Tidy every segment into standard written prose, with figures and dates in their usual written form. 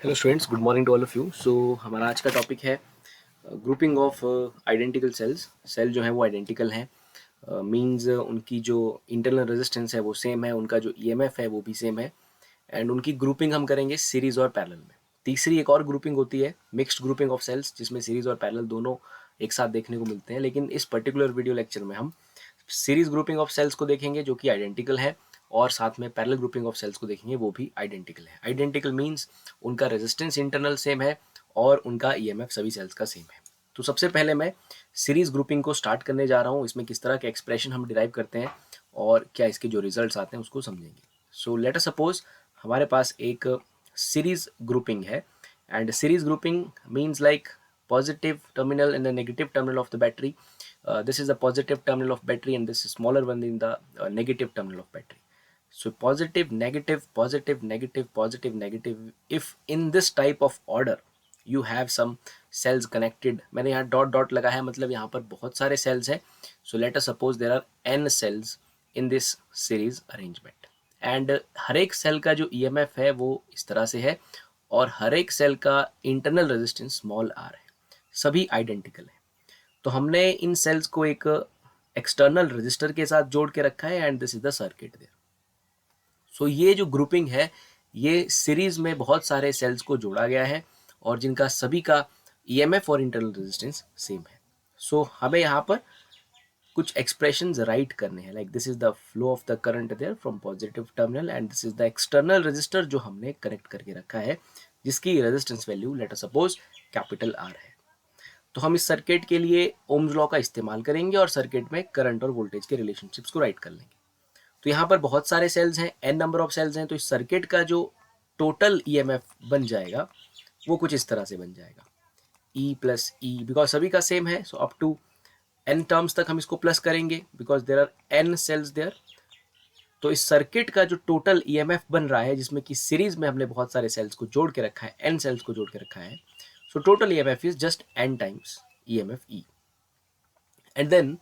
Hello students, good morning to all of you. So हमारा आज का टॉपिक है grouping of identical cells. Cell जो है वो आइडेंटिकल हैं, मींस उनकी जो इंटरनल रेजिस्टेंस है वो सेम है, उनका जो ईएमएफ है वो भी सेम है, एंड उनकी ग्रुपिंग हम करेंगे सीरीज और पैरेलल में। तीसरी एक और ग्रुपिंग होती है मिक्स्ड ग्रुपिंग ऑफ सेल्स, जिसमें सीरीज और पैरेलल दोनों एक साथ देखने को मिलते हैं। लेकिन इस पर्टिकुलर वीडियो लेक्चर में हम सीरीज ग्रुपिंग ऑफ सेल्स को देखेंगे जो कि आइडेंटिकल है, और साथ में पैरेलल ग्रुपिंग ऑफ सेल्स को देखेंगे वो भी आइडेंटिकल है। आइडेंटिकल मींस उनका रेजिस्टेंस इंटरनल सेम है और उनका ईएमएफ सभी सेल्स का सेम है। तो सबसे पहले मैं सीरीज ग्रुपिंग को स्टार्ट करने जा रहा हूँ। इसमें किस तरह के एक्सप्रेशन हम डिराइव करते हैं और क्या इसके जो रिजल्ट्स आते हैं उसको समझेंगे। सो लेट अस सपोज हमारे पास एक सीरीज ग्रुपिंग है, and series grouping means like positive terminal and the negative terminal of the battery. This is the positive terminal of battery and this is smaller one in the negative terminal of battery. So positive, negative, positive, negative, positive, negative. If in this type of order you have some cells connected, मैंने यहाँ dot dot लगा है, मतलब यहाँ पर बहुत सारे cells हैं. So let us suppose there are n cells in this series arrangement. And हर एक सेल का जो ईएमएफ है वो इस तरह से है, और हर एक सेल का इंटरनल रेजिस्टेंस स्मॉल आर है, सभी आइडेंटिकल है। तो हमने इन सेल्स को एक एक्सटर्नल रजिस्टर के साथ जोड़ के रखा है, and this is the circuit there. So ये जो ग्रुपिंग है ये सीरीज में बहुत सारे सेल्स को जोड़ा गया है और जिनका सभी का ईएमएफ और इंटरनल रेजिस्टेंस सेम है। सो हमें यहाँ पर कुछ एक्सप्रेशंस राइट करने हैं, like this is the flow of the current there from positive terminal and this is the external register जो हमने कनेक्ट करके रखा है, जिसकी resistance value let us suppose capital R है। तो हम इस सर्किट के लिए ओम्स लॉ का इस्तेमाल करेंगे और सर्किट में करंट और वोल्टेज के रिलेशनशिप्स को राइट कर लेंगे। तो यहाँ पर बहुत सारे सेल्स हैं, एन नंबर ऑफ सेल्स हैं, तो इस सर्किट का जो टोटल ईएमएफ बन जाएगा वो कुछ इस तरह से बन जाएगा, ई प्लस ई, बिकॉज सभी का सेम है। So up to n terms तक हम इसको प्लस करेंगे because there are n cells there. तो इस सर्किट का जो टोटल ईएमएफ बन रहा है, जिसमें कि सीरीज में हमने बहुत सारे सेल्स को जोड़ के रखा है, एन सेल्स को जोड़ के रखा है, so total EMF is just n times EMF E. And then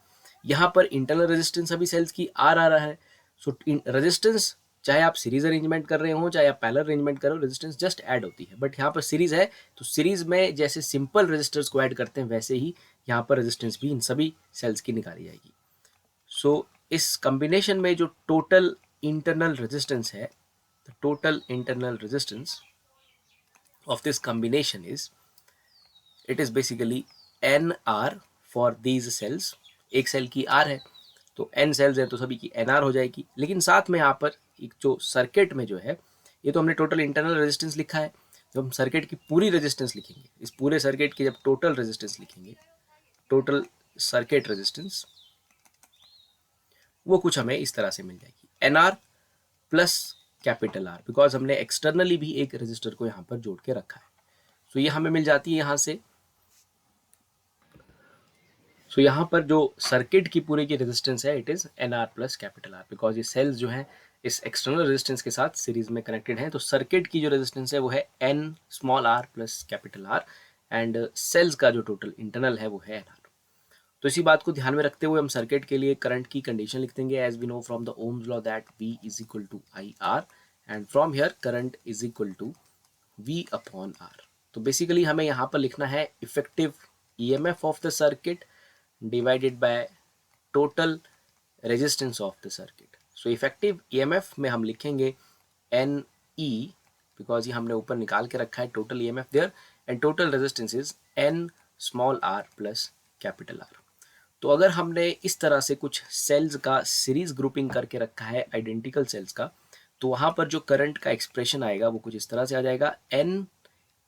यहाँ पर इंटरनल रेजिस्टेंस सभी सेल्स की आर आ रहा है। सो रेजिस्टेंस चाहे आप सीरीज अरेंजमेंट कर रहे हो चाहे आप पैरेलल अरेंजमेंट कर रहे हो, रेजिस्टेंस जस्ट ऐड होती है। बट यहाँ पर सीरीज है तो सीरीज में जैसे सिंपल रेजिस्टर्स को ऐड करते हैं वैसे ही यहाँ पर रेजिस्टेंस भी इन सभी सेल्स की निकाली जाएगी। सो इस कॉम्बिनेशन में जो टोटल इंटरनल रेजिस्टेंस है, the total internal resistance of this combination is, it is basically n R for these cells. एक सेल की आर है तो एन सेल्स है तो सभी की एन आर हो जाएगी। लेकिन साथ में यहाँ पर एक जो सर्किट में जो है, ये तो हमने टोटल इंटरनल रेजिस्टेंस लिखा है, जब हम सर्किट की पूरी रेजिस्टेंस लिखेंगे, इस पूरे सर्किट की जब टोटल रेजिस्टेंस लिखेंगे, टोटल सर्किट रेजिस्टेंस, वो कुछ हमें इस तरह से मिल जाएगी, n R plus capital R, because हमने एक्सटर्नली भी एक रजिस्टर को यहाँ पर जोड़ के रखा है। सो ये हमें मिल जाती है यहाँ से। सो यहाँ पर जो सर्किट की पूरे की रेजिस्टेंस है it is n R plus capital R, because ये सेल्स जो है इस एक्सटर्नल रेजिस्टेंस के साथ सीरीज में कनेक्टेड हैं। तो सर्किट की जो रेजिस्टेंस है वो है n small R plus capital R, and cells का जो टोटल इंटरनल है वो है एन आर। तो इसी बात को ध्यान में रखते हुए हम सर्किट के लिए करंट की कंडीशन लिख देंगे, as we know from the Ohm's law that V is equal to I R, and from here current is equal to V upon R. तो बेसिकली हमें यहाँ पर लिखना है effective EMF of the circuit divided by total resistance of the circuit. So effective EMF में हम लिखेंगे N E, because ये हमने ऊपर निकाल के रखा है total EMF there, and total resistance is n small R plus capital R. तो अगर हमने इस तरह से कुछ सेल्स का सीरीज ग्रुपिंग करके रखा है आइडेंटिकल सेल्स का, तो वहाँ पर जो करंट का एक्सप्रेशन आएगा वो कुछ इस तरह से आ जाएगा, n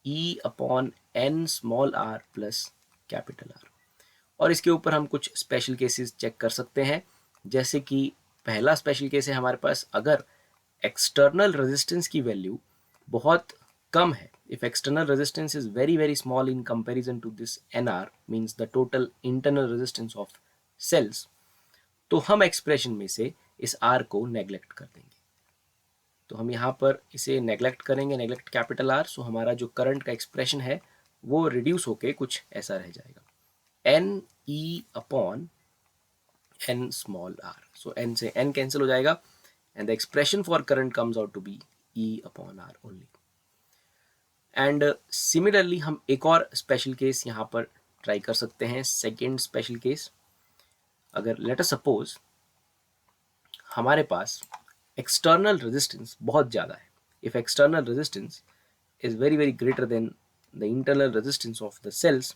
E upon n small R plus capital R. और इसके ऊपर हम कुछ स्पेशल केसेस चेक कर सकते हैं, जैसे कि पहला स्पेशल केस है हमारे पास, अगर एक्सटर्नल रेजिस्टेंस की वैल्यू बहुत कम है, if external resistance is very very small in comparison to this nr, means the total internal resistance of cells, तो हम एक्सप्रेशन में से इस r को नेग्लेक्ट कर देंगे। तो हम यहाँ पर इसे नेग्लेक्ट करेंगे, नेग्लेक्ट कैपिटल आर। सो हमारा जो करंट का एक्सप्रेशन है वो रिड्यूस होके कुछ ऐसा रह जाएगा, n E upon n small R. So n से एन कैंसिल हो जाएगा and the expression for current comes out to be E upon R only. And similarly हम एक और स्पेशल केस यहाँ पर ट्राई कर सकते हैं। सेकेंड स्पेशल केस, अगर लेट अस सपोज हमारे पास एक्सटर्नल रेजिस्टेंस बहुत ज़्यादा है, if external resistance is very very greater than the internal resistance of the cells,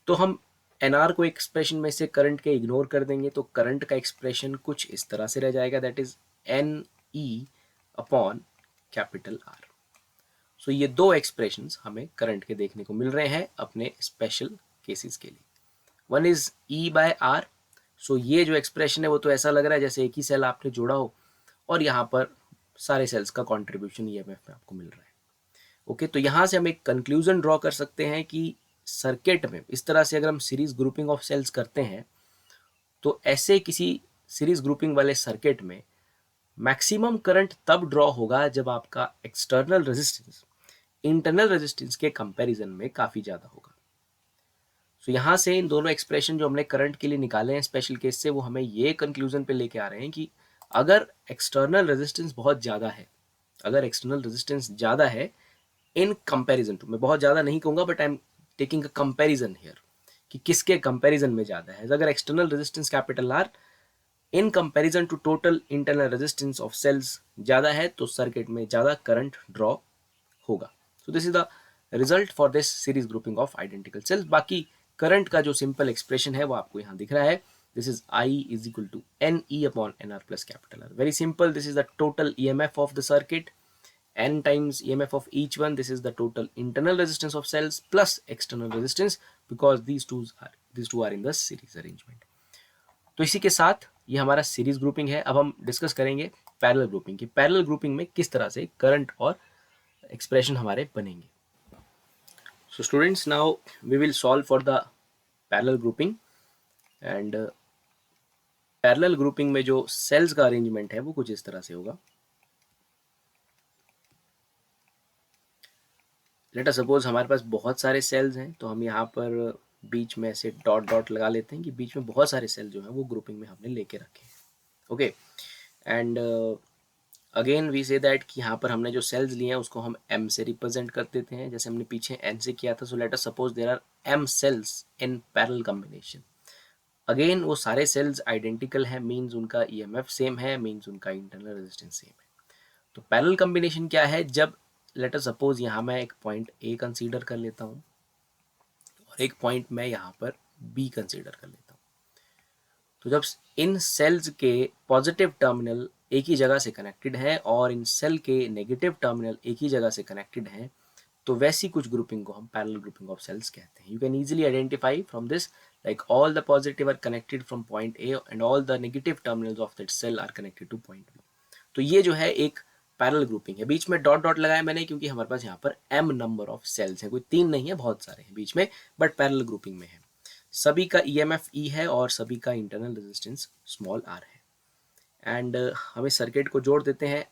तो हम एनआर को एक्सप्रेशन में से करंट के इग्नोर कर देंगे, तो करंट का एक्सप्रेशन कुछ इस तरह से रह जाएगा, that is N E upon capital R. So ये दो एक्सप्रेशंस हमें करंट के देखने को मिल रहे हैं अपने स्पेशल केसेस के लिए। One is E by R, so ये जो एक्सप्रेशन है वो तो ऐसा लग रहा है जैसे एक ही सेल आपने जोड़ा हो और यहाँ पर सारे सेल्स का कॉन्ट्रीब्यूशन ईएमएफ में आपको मिल रहा है। ओके, तो यहाँ से हम एक कंक्लूजन ड्रॉ कर सकते हैं कि सर्किट में इस तरह से अगर हम सीरीज ग्रुपिंग ऑफ सेल्स करते हैं तो ऐसे किसी सीरीज ग्रुपिंग वाले सर्किट में मैक्सिमम करंट तब ड्रॉ होगा जब आपका एक्सटर्नल रेजिस्टेंस इंटरनल रेजिस्टेंस के कंपैरिजन में काफ़ी ज़्यादा होगा। सो यहाँ से इन दोनों एक्सप्रेशन जो हमने करंट के लिए निकाले हैं स्पेशल केस से, वो हमें ये कंक्लूजन पे लेके आ रहे हैं कि अगर एक्सटर्नल रेजिस्टेंस बहुत ज़्यादा है, अगर एक्सटर्नल रेजिस्टेंस ज़्यादा है इन कंपैरिजन टू, मैं बहुत ज़्यादा नहीं कहूँगा but I am taking a comparison here कि किसके कंपैरिजन में ज़्यादा है, अगर external resistance capital R in comparison to total internal resistance of cells ज़्यादा है तो सर्किट में ज़्यादा करंट ड्रॉ होगा। So this is the result for this series grouping of identical cells. बाकी करंट का जो सिंपल एक्सप्रेशन है वो आपको यहाँ दिख रहा है, this is I is equal to n E upon n R plus capital R. Very simple, this is the total EMF of the circuit, n times EMF of each one, this is the total internal resistance of cells plus external resistance because these two are in the series arrangement। तो इसी के साथ ये हमारा series grouping है। अब हम discuss करेंगे पैरेलल ग्रुपिंग की, पैरेलल ग्रुपिंग में किस तरह से करंट और एक्सप्रेशन हमारे बनेंगे। So students, now we will solve for the parallel grouping and parallel grouping में जो सेल्स का अरेंजमेंट है वो कुछ इस तरह से होगा। लेट अस सपोज हमारे पास बहुत सारे सेल्स हैं, तो हम यहाँ पर बीच में ऐसे डॉट डॉट लगा लेते हैं कि बीच में बहुत सारे सेल जो हैं वो ग्रुपिंग में हमने लेके रखे हैं। Okay, and again we say that कि यहाँ पर हमने जो सेल्स लिए हैं उसको हम m से रिप्रेजेंट कर देते हैं जैसे हमने पीछे n से किया था। So let us suppose there are m cells in parallel combination. Again वो सारे सेल्स आइडेंटिकल हैं, मीन्स उनका ईएमएफ सेम है, मीन्स उनका इंटरनल रेजिस्टेंस सेम है। तो पैरेलल कॉम्बिनेशन क्या है, जब लेट अस सपोज यहाँ मैं एक पॉइंट ए कंसीडर कर लेता हूँ और एक पॉइंट मैं यहाँ पर बी कंसीडर कर लेता हूँ, तो जब इन सेल्स के पॉजिटिव टर्मिनल एक ही जगह से कनेक्टेड है और इन सेल के नेगेटिव टर्मिनल एक ही जगह से कनेक्टेड हैं, तो वैसी कुछ ग्रुपिंग को हम पैरेलल ग्रुपिंग ऑफ सेल्स कहते हैं। You can easily identify from this like all the positive are connected from point A and all the negative terminals of that cell are connected to point B। तो ये जो है एक parallel grouping है। बीच में dot dot लगाया मैंने क्योंकि हमारे पास यहाँ पर m नंबर ऑफ सेल्स हैं, कोई 3 नहीं है, बहुत सारे हैं बीच में, बट पैरेलल ग्रुपिंग में है। सभी का EMF E है और सभी का इंटरनल रेजिस्टेंस स्मॉल r है। एंड हमें सर्किट को जोड़ देते हैं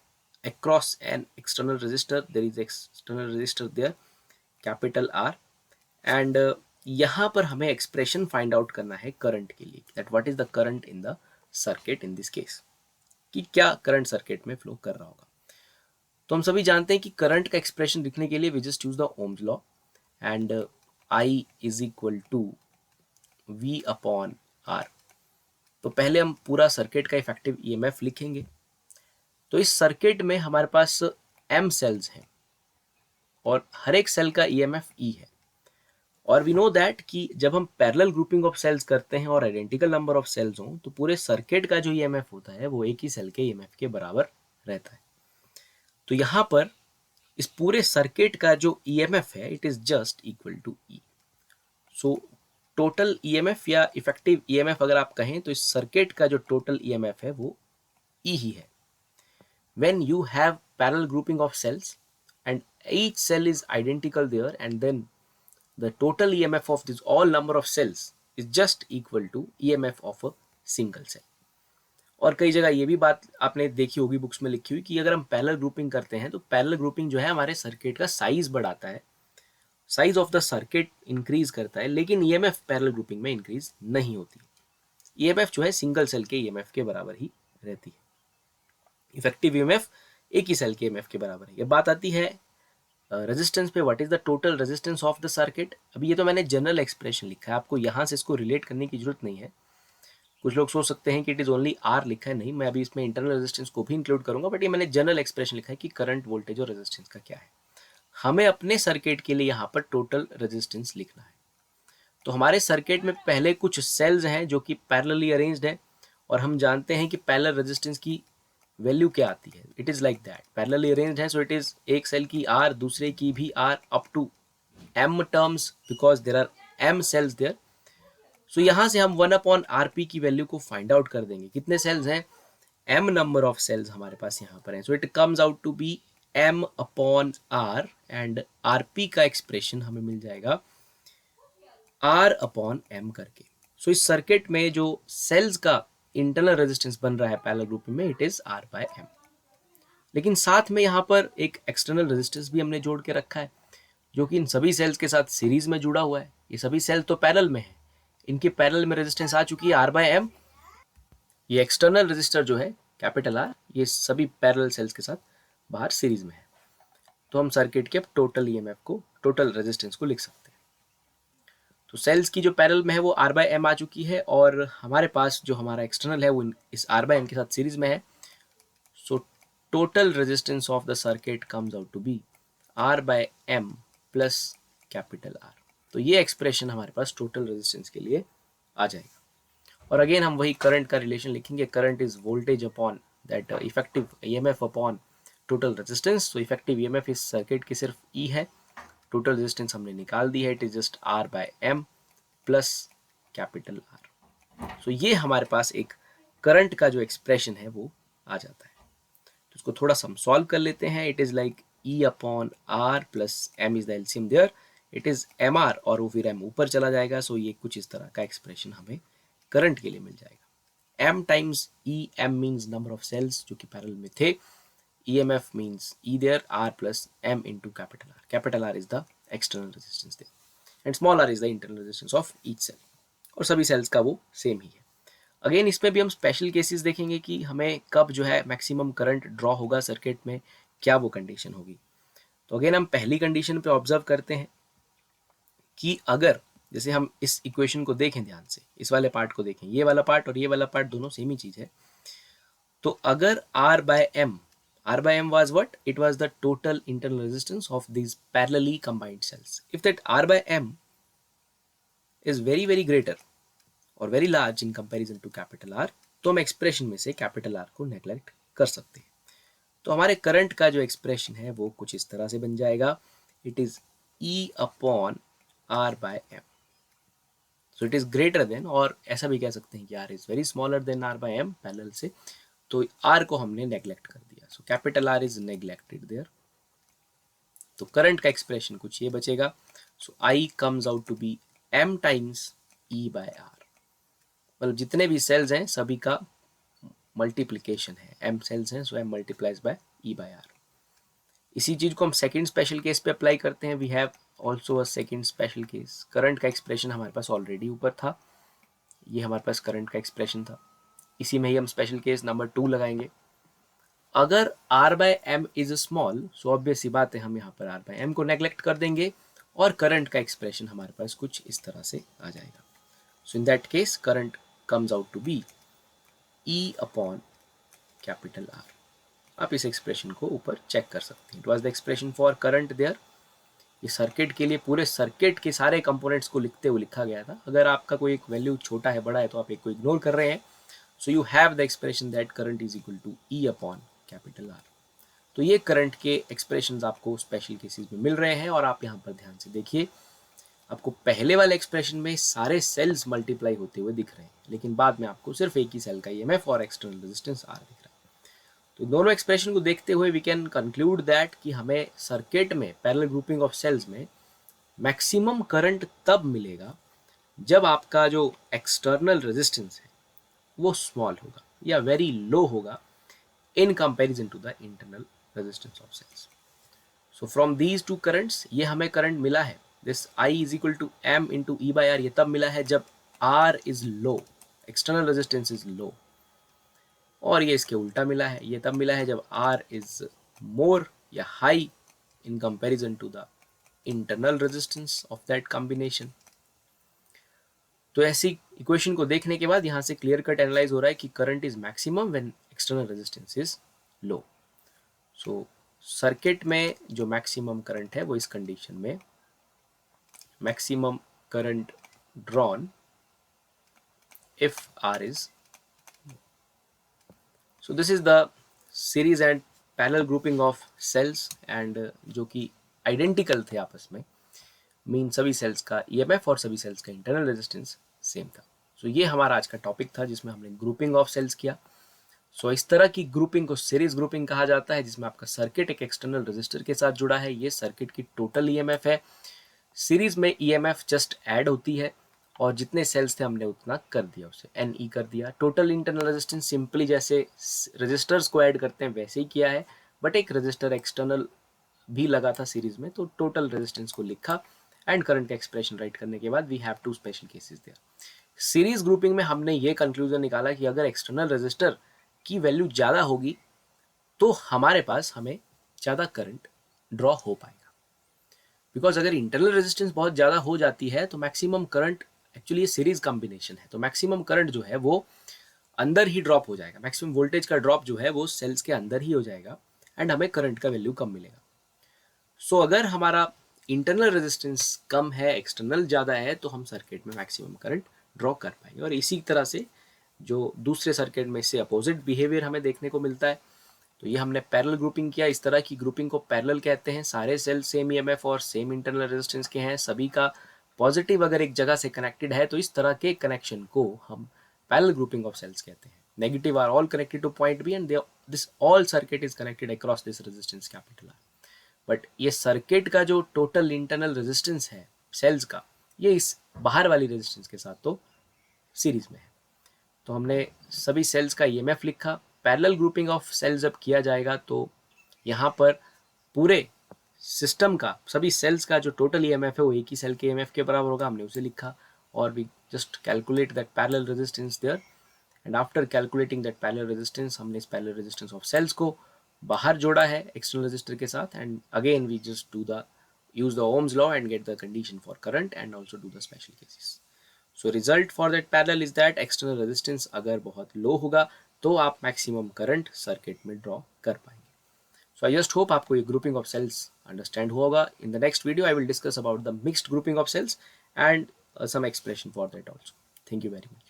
across an external resistor, there is external resistor there capital R, and यहाँ पर हमें एक्सप्रेशन फाइंड आउट करना है करंट के लिए, that what is the current in the circuit in this case, कि क्या करंट सर्किट में फ्लो कर रहा होगा। तो हम सभी जानते हैं कि करंट का एक्सप्रेशन लिखने के लिए we just use the Ohm's law and I is equal to V upon R. तो पहले हम पूरा सर्किट का इफेक्टिव ईएमएफ लिखेंगे। तो इस सर्किट में हमारे पास m सेल्स हैं और हर एक सेल का ईएमएफ E है, और वी नो दैट कि जब हम पैरेलल ग्रुपिंग ऑफ सेल्स करते हैं और आइडेंटिकल नंबर ऑफ सेल्स हों तो पूरे सर्किट का जो ईएमएफ होता है वो एक ही सेल के ईएमएफ के बराबर रहता है। तो यहाँ पर इस पूरे सर्किट का जो ईएमएफ है it is just equal to E. So total EMF या इफेक्टिव ईएमएफ अगर आप कहें तो इस सर्किट का जो टोटल ईएमएफ है वो ई ही है। When you have parallel grouping of cells and each cell is identical there, and then the total EMF of this all number of cells is just equal to EMF of a single cell। और कई जगह ये भी बात आपने देखी होगी books में लिखी हुई कि अगर हम पैरेलल ग्रुपिंग करते हैं तो पैरेलल ग्रुपिंग जो है हमारे सर्किट का साइज बढ़ाता है, size of the circuit increase करता है, लेकिन EMF पैरेलल ग्रुपिंग में इंक्रीज नहीं होती। EMF जो है सिंगल सेल के EMF के बराबर ही रहती है। इफेक्टिव EMF एक ही सेल के EMF के बराबर है। ये बात आती है रेजिस्टेंस पे what is the total resistance of the circuit. अभी ये तो मैंने जनरल एक्सप्रेशन लिखा है, आपको यहाँ से इसको रिलेट करने की जरूरत नहीं है। कुछ लोग सोच सकते हैं कि इट इज ओनली आर लिखा है, नहीं, मैं अभी इसमें इंटरनल रेजिस्टेंस को भी इंक्लूड करूंगा, बट ये मैंने जनरल एक्सप्रेशन लिखा है कि करंट, वोल्टेज और रेजिस्टेंस का क्या है। हमें अपने सर्किट के लिए यहाँ पर टोटल रेजिस्टेंस लिखना है। तो हमारे सर्किट में पहले कुछ सेल्स हैं जो कि पैरेलली अरेंज्ड है, और हम जानते हैं कि पैरेलल रेजिस्टेंस की वैल्यू क्या आती है। It is like that, parallelly arranged है, सो इट इज एक सेल की आर, दूसरे की भी R, up to M terms, because there are M cells there. So यहाँ से हम 1/rp की वैल्यू को फाइंड आउट कर देंगे। कितने सेल्स हैं, m नंबर ऑफ सेल्स हमारे पास यहाँ पर है, so it comes out to be m/r, and rp का एक्सप्रेशन हमें मिल जाएगा r/m करके। सो इस सर्किट में जो सेल्स का इंटरनल रेजिस्टेंस बन रहा है पैरेलल ग्रुप में, इट इज r/m। लेकिन साथ में यहाँ पर एक एक्सटर्नल रेजिस्टेंस भी हमने जोड़ के रखा है, जो कि इन सभी सेल्स के साथ सीरीज में जुड़ा हुआ है। ये सभी सेल तो पैरेलल में है, इनके पैरेलल में रेजिस्टेंस आ चुकी है r/m। ये एक्सटर्नल रेजिस्टर जो है कैपिटल आर, ये सभी पैरेलल सेल्स के साथ बाहर सीरीज में है। तो हम सर्किट के टोटल ईएमएफ को, टोटल रेजिस्टेंस को लिख सकते हैं। तो सेल्स की जो पैरेलल में है वो r/m आ चुकी है, और हमारे पास जो हमारा एक्सटर्नल है वो इस r/m के साथ सीरीज में है। So total resistance of the circuit comes out to be r/m plus capital R. तो ये एक्सप्रेशन हमारे पास टोटल रेजिस्टेंस के लिए आ जाएगा। और अगेन हम वही करंट का रिलेशन लिखेंगे, current is voltage upon that effective EMF upon total resistance. तो इफेक्टिव ईएमएफ इस सर्किट की सिर्फ ई है, टोटल रेजिस्टेंस हमने निकाल दी है, it is just r/m plus capital R. So ये हमारे पास एक करंट का जो एक्सप्रेशन है वो आ जाता है। तो इसको थोड़ा सा हम सॉल्व कर लेते हैं। It is like E/R plus m is the LCM there, it is mr, और वो फिर m ऊपर चला जाएगा। सो ये कुछ इस तरह का एक्सप्रेशन हमें करंट के लिए मिल जाएगा। m times E, m means number of cells जो कि पैरेलल में थे, EMF means E there, R plus M into capital R. Capital R is the external resistance there, and small r is the internal resistance of each cell. और सभी sales का वो same ही है। Again इसमें भी हम स्पेशल केसेस देखेंगे कि हमें कब जो है मैक्सिमम करंट ड्रॉ होगा सर्किट में, क्या वो कंडीशन होगी। तो अगेन हम पहली कंडीशन पे ऑब्जर्व करते हैं कि अगर जैसे हम इस इक्वेशन को देखें ध्यान से, इस वाले पार्ट को देखें, ये वाला पार्ट और ये वाला पार्ट दोनों सेम ही चीज है। तो अगर R/m was what? It was the total internal resistance of these parallelly combined cells. If that R/m is very very greater or very large in comparison to capital R, तो हम expression में से capital R को neglect कर सकते हैं। तो हमारे करंट का जो एक्सप्रेशन है वो कुछ इस तरह से बन जाएगा, it is E/R/m। So it is greater than, और ऐसा भी कह सकते हैं कि R is very smaller than R/m parallel से, तो R को हमने नेग्लेक्ट कर दिया। So capital R is neglected there. तो करंट का एक्सप्रेशन कुछ ये बचेगा। So I comes out to be m times E/R। मतलब जितने भी सेल्स हैं सभी का मल्टीप्लीकेशन है, m सेल्स हैं, सो m मल्टीप्लाइज बाय E/R। इसी चीज को हम सेकंड स्पेशल केस पे अप्लाई करते हैं। We have also a second special case. Current का एक्सप्रेशन हमारे पास ऑलरेडी ऊपर था, ये हमारे पास करंट का एक्सप्रेशन था, इसी में ही हम स्पेशल केस नंबर 2 लगाएंगे। अगर R/m is small, so obvious सी बात है हम यहाँ पर R/m को नेग्लेक्ट कर देंगे, और करंट का एक्सप्रेशन हमारे पास कुछ इस तरह से आ जाएगा। So in that case current comes out to be E/R। आप इस एक्सप्रेशन को ऊपर चेक कर सकते हैं। It was the expression for current there. ये सर्किट के लिए, पूरे सर्किट के सारे कंपोनेंट्स को लिखते हुए लिखा गया था। अगर आपका कोई एक वैल्यू छोटा है, बड़ा है, तो आप एक को इग्नोर कर रहे हैं। So you have the expression that current is equal to E/R। तो ये करंट के एक्सप्रेशंस आपको स्पेशल केसेस में मिल रहे हैं, और आप यहाँ पर ध्यान से देखिए, आपको पहले वाले एक्सप्रेशन में सारे सेल्स मल्टीप्लाई होते हुए दिख रहे हैं, लेकिन बाद में आपको सिर्फ एक ही सेल का ईएमएफ और एक्सटर्नल रेजिस्टेंस R दिख रहा है। तो दोनों एक्सप्रेशन को देखते हुए वी कैन कंक्लूड दैट कि हमें सर्किट में पैरेलल ग्रुपिंग ऑफ सेल्स में मैक्सिमम करंट तब मिलेगा जब आपका जो एक्सटर्नल रेजिस्टेंस है वो स्मॉल होगा या वेरी लो होगा in comparison to the internal resistance of cells. So from these two currents, ये हमें करंट मिला है, this I is equal to m into E/R, ये तब मिला है जब R is low, external resistance is low, और ये इसके उल्टा मिला है, ये तब मिला है जब R is more या high in comparison to the internal resistance of that combination. तो ऐसी इक्वेशन को देखने के बाद यहाँ से क्लियर कट एनालाइज हो रहा है कि current is maximum when external resistance is low. So circuit में जो मैक्सिमम करंट है वो इस कंडीशन में maximum current drawn if R is. So this is the series and parallel grouping of cells and जो कि आइडेंटिकल थे आपस में, मीन सभी सेल्स का EMF और सभी सेल्स का इंटरनल रेजिस्टेंस सेम था. सो ये हमारा आज का टॉपिक था जिसमें हमने ग्रुपिंग ऑफ सेल्स किया. सो इस तरह की ग्रुपिंग को सीरीज ग्रुपिंग कहा जाता है जिसमें आपका सर्किट एक एक्सटर्नल रजिस्टर के साथ जुड़ा है. ये सर्किट की टोटल EMF है. सीरीज में EMF जस्ट ऐड होती है और जितने सेल्स थे हमने उतना कर दिया, उसे NE कर दिया. टोटल इंटरनल रेजिस्टेंस सिंपली जैसे रजिस्टर्स को ऐड करते हैं वैसे ही किया है, बट एक रजिस्टर एक्सटर्नल भी लगा था सीरीज में, तो टोटल रेजिस्टेंस को लिखा एंड करंट का एक्सप्रेशन राइट करने के बाद we have two special cases there. Series grouping में हमने ये कंक्लूजन निकाला कि अगर एक्सटर्नल रजिस्टर की वैल्यू ज़्यादा होगी तो हमारे पास हमें ज़्यादा करंट ड्रॉ हो पाएगा. बिकॉज अगर इंटरनल रेजिस्टेंस बहुत ज़्यादा हो जाती है तो मैक्सिमम करंट, एक्चुअली ये सीरीज कॉम्बिनेशन है, तो मैक्सिमम करंट जो है वो अंदर ही ड्रॉप हो जाएगा. मैक्सिमम वोल्टेज का ड्रॉप जो है वो सेल्स के अंदर ही हो जाएगा एंड हमें करंट का वैल्यू कम मिलेगा. सो अगर हमारा इंटरनल रेजिस्टेंस कम है, एक्सटर्नल ज़्यादा है, तो हम सर्किट में मैक्सिमम करंट ड्रॉ कर पाएंगे. और इसी तरह से जो दूसरे सर्किट में इससे अपोजिट बिहेवियर हमें देखने को मिलता है. तो ये हमने पैरेलल ग्रुपिंग किया. इस तरह की ग्रुपिंग को पैरेलल कहते हैं. सारे सेल सेम EMF और सेम इंटरनल रेजिस्टेंस के हैं, सभी का पॉजिटिव अगर एक जगह से कनेक्टेड है तो इस तरह के कनेक्शन को हम पैरेलल ग्रुपिंग ऑफ सेल्स कहते हैं. Negative are all connected to point B and this all circuit is connected across this resistance capital R. But ये सर्किट का जो टोटल इंटरनल रेजिस्टेंस है सेल्स का, ये इस बाहर वाली रेजिस्टेंस के साथ तो सीरीज में है. तो हमने सभी सेल्स का EMF लिखा. पैरेलल ग्रुपिंग ऑफ सेल्स जब किया जाएगा तो यहाँ पर पूरे सिस्टम का, सभी सेल्स का जो टोटल EMF है वो एक ही सेल के EMF के बराबर होगा. हमने उसे लिखा और we just calculate that parallel resistance there and after calculating that parallel resistance हमने इस पैरेलल रेजिस्टेंस ऑफ सेल्स को बाहर जोड़ा है एक्सटर्नल रेजिस्टर के साथ and again we just do the use the Ohm's law and get the condition for current and also do the special cases. So result for that parallel is that external resistance अगर बहुत low होगा तो आप maximum current circuit में draw कर पाएंगे. So I just hope आपको ये grouping of cells understand हुआ होगा. In the next video I will discuss about the mixed grouping of cells and some expression for that also. Thank you very much.